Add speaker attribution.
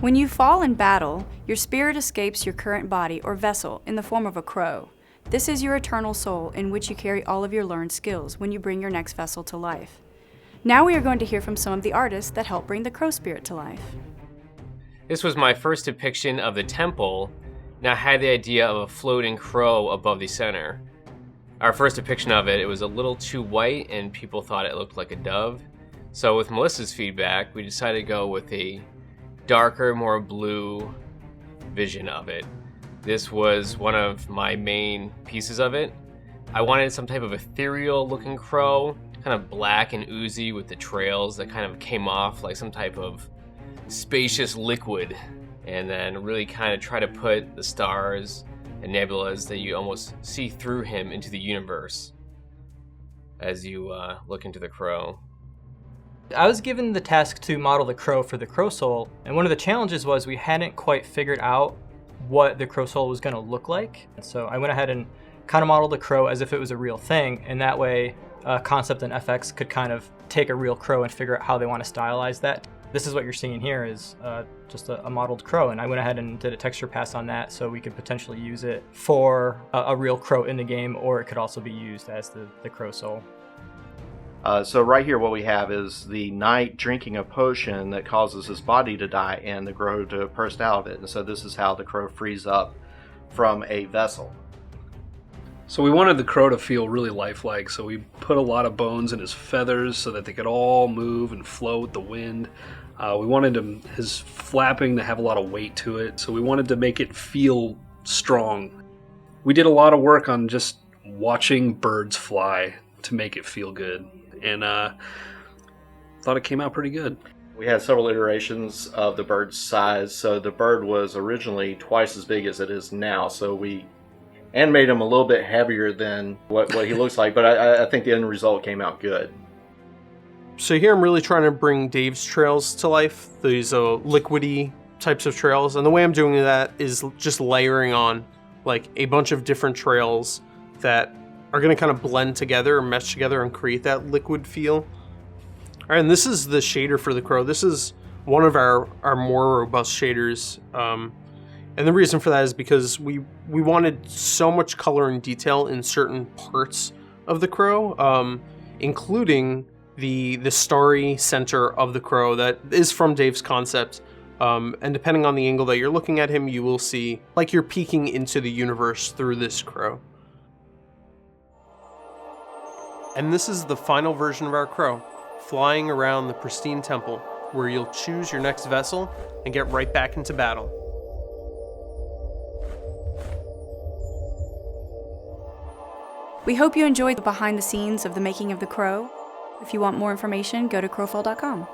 Speaker 1: When you fall in battle, your spirit escapes your current body or vessel in the form of a crow. This is your eternal soul in which you carry all of your learned skills when you bring your next vessel to life. Now we are going to hear from some of the artists that help bring the crow spirit to life.
Speaker 2: This was my first depiction of the temple, and I had the idea of a floating crow above the center. Our first depiction of it, it was a little too white and people thought it looked like a dove. So with Melissa's feedback, we decided to go with a darker, more blue vision of it. This was one of my main pieces of it. I wanted some type of ethereal looking crow, kind of black and oozy with the trails that kind of came off like some type of spacious liquid, and then really kind of try to put the stars and nebulas that you almost see through him into the universe as you look into the crow.
Speaker 3: I was given the task to model the crow for the crow soul, and one of the challenges was we hadn't quite figured out what the crow soul was going to look like. So I went ahead and kind of modeled the crow as if it was a real thing, and that way Concept and FX could kind of take a real crow and figure out how they want to stylize that. This is what you're seeing here is just a modeled crow, and I went ahead and did a texture pass on that so we could potentially use it for a real crow in the game, or it could also be used as the crow soul.
Speaker 4: So right here what we have is the knight drinking a potion that causes his body to die and the crow to burst out of it. And so this is how the crow frees up from a vessel.
Speaker 5: So we wanted the crow to feel really lifelike, so we put a lot of bones in his feathers so that they could all move and flow with the wind. We wanted his flapping to have a lot of weight to it, so we wanted to make it feel strong. We did a lot of work on just watching birds fly to make it feel good, and thought it came out pretty good.
Speaker 4: We had several iterations of the bird's size, so the bird was originally twice as big as it is now, so we animated him a little bit heavier than what he looks like, but I think the end result came out good.
Speaker 6: So here I'm really trying to bring Dave's trails to life, these liquidy types of trails, and the way I'm doing that is just layering on like a bunch of different trails that are going to kind of blend together or mesh together and create that liquid feel. All right, and this is the shader for the crow. This is one of our more robust shaders. And the reason for that is because we wanted so much color and detail in certain parts of the crow, including the starry center of the crow that is from Dave's concept. And depending on the angle that you're looking at him, you will see like you're peeking into the universe through this crow. And this is the final version of our crow, flying around the pristine temple, where you'll choose your next vessel and get right back into battle.
Speaker 1: We hope you enjoyed the behind the scenes of the making of the crow. If you want more information, go to crowfall.com.